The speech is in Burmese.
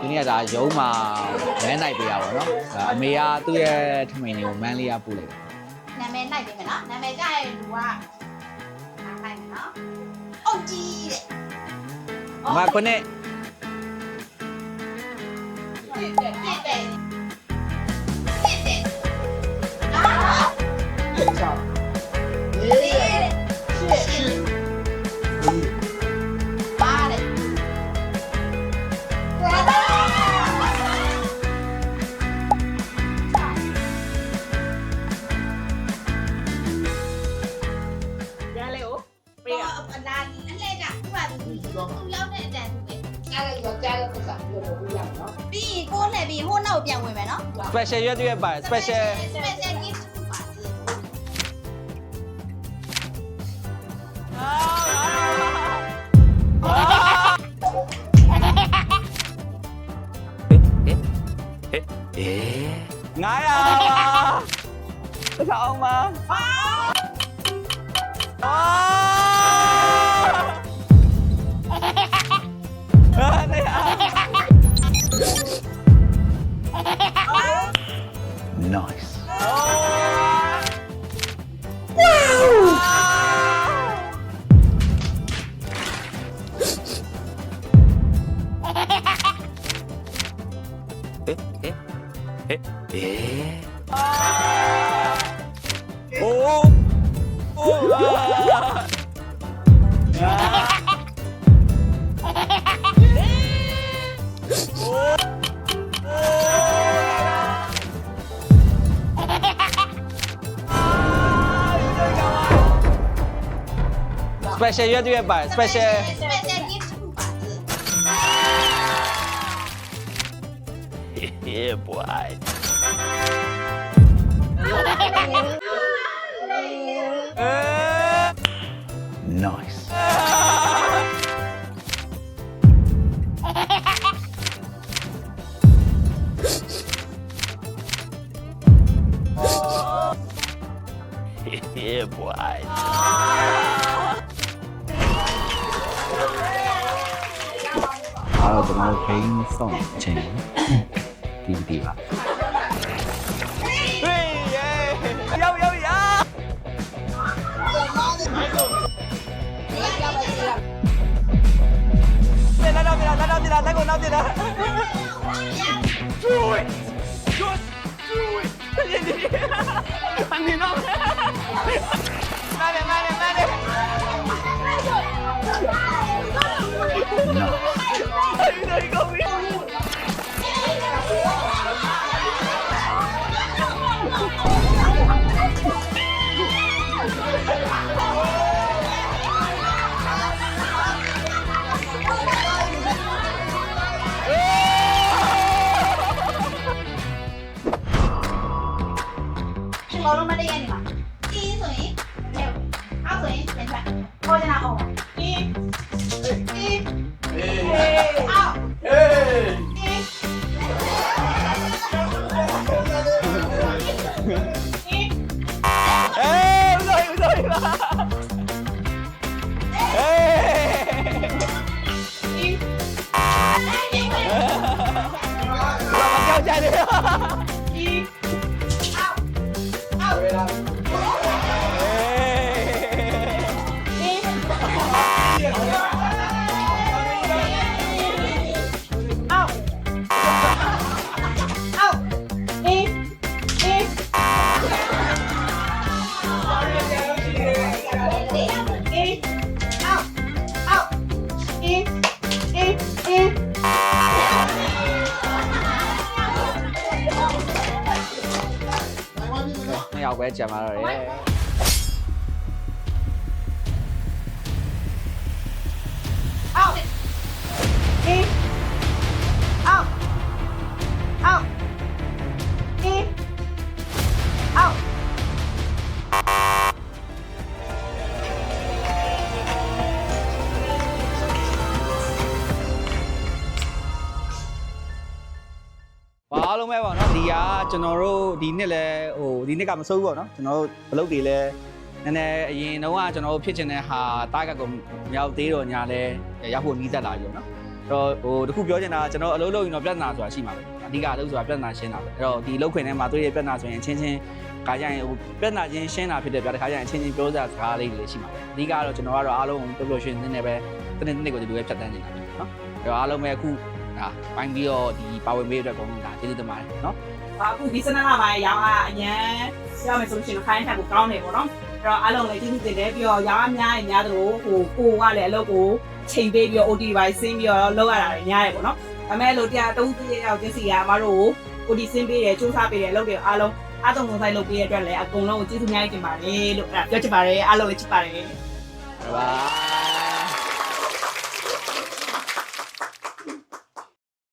ဒီနေ့ကဒါရုံးမှာမန်းနိုင်ပေးရပါတော့။အမေကသူ့ရဲ့ထမင်းတွေကိုမန်းလေးရပို့လိုက်တယ် နာမည်နိုင်ပေးမယ်နော်နာမည်ကြရဲ့လူကနိုင်မယ်နော်အုတ်ကြီးတဲ့ ။အမခုနဲ့ တဲ့ပါတယ်ရလေကို ပေးရအလားအလှည့်ကသူကသူရောက်တဲ့အတန်သူပဲ ကြားလိုက်တော့ကြားလိုက်ဆိုတာပြောလို့ရအောင်နော် ပြီးရင်ကိုလှည့်ပြီးဟိုနောက်ပြန်ဝင်မယ်နော် special ရွက်တွေပါတယ် special special gift ပါ900ပါ။ဆောင်ပါ။နေရ Nice โอ้โอ้ special ရွက်တွေပါတယ် special special gift ပါ yeah boy nice yeah boy အားတော့ကျွန်တော်တို့ game ဆောင်ခြင်းဒီပါဟေးရောက်လက်ကိုနောက်ပြတာ Do it just do it အမေနော်မာနေဘောလုံးမလေးရနေမှာအင်းဆိုရင်အောက်ဆိုရင်ပြန်ထွက်ခေါ်ကြတာအောင်အင်းအောက်အင်းဦးစိုးပါကြောက်ကြတယ်နှစ်ယောက်ပဲကြံပါတော့တယ်အောက်အင်းအောက်အင်းအောက်အားလုံးပဲပေါ့နော်ဒီကကျွန်တော်တို့ဒီနှစ်လဲဟိုဒီနှစ်ကမစိုးဘူးပေါ့နော်ကျွန်တော်တို့ဘလုပ်တွေလဲနည်းနည်းအရင်တော့ကကျွန်တော်တို့ဖြစ်ချင်တဲ့ဟာတားကတ်ကိုမရောက်သေးတော့ညာလဲရောက်ဖို့နီးစပ်လာပြီပေါ့နော် တော့ဟိုတခုပြောချင်တာကျွန်တော်အလုပ်လုပ်ရင်တော့ပြဿနာဆိုတာရှိမှာပဲအဓိကအလုပ်ဆိုတာပြဿနာရှင်းတာပဲအဲ့တော့ဒီလုပ်ခွင်ထဲမှာတွေ့ရပြဿနာဆိုရင်ချင်းချင်းခါကြရင်ဟိုပြဿနာချင်းရှင်းတာဖြစ်တဲ့ပြတခါကျရင်ချင်းချင်းပြောစကားလေးတွေရှိမှာပဲအဓိကတော့ကျွန်တော်ကတော့အားလုံးပျော်ပျော်ရွှင်ရွှင်နေပဲတနေ့နေ့ကိုဒီလိုပဲဖြတ်တန်းနေတာနော်အဲ့တော့အားလုံးပဲအခုဒါပိုင်းပြီးတော့ဒီပါဝင်ပေးတဲ့အတွက်ကောင်းတာကျေးဇူးတင်ပါတယ်နော် အခုဒီစနစ်မှာရောင်းအရင်ရမယ်ဆိုရှင်ခိုင်းထက်ကိုကောင်းတယ်ပေါ့နော်အဲ့တော့အားလုံးလည်းကျေးဇူးတင်တယ်ပြီးတော့ရောင်းအများကြီးများသလိုဟိုကိုကလည်းအလုပ်ကိုချိန်ပေးပြီးတော့ OT ပိုင်းဆင်းပြီးတော့လုပ်ရတာလည်းများတယ်ပေါ့နော်ဒါပေမဲ့လို့တရားတုံးပြည့်ရောက်ချင်းစီကအမတို့ကို OT ဆင်းပေးတယ်စူးစမ်းပေးတယ်လုပ်တယ်အားလုံးအားလုံးကိုဆိုင်လုပ်ပေးရတဲ့အတွက်လည်းအကုန်လုံးကိုကျေးဇူးများတင်ပါတယ်လို့ပြောချင်ပါတယ်အားလုံးလည်းချစ်ပါတယ် 拜拜。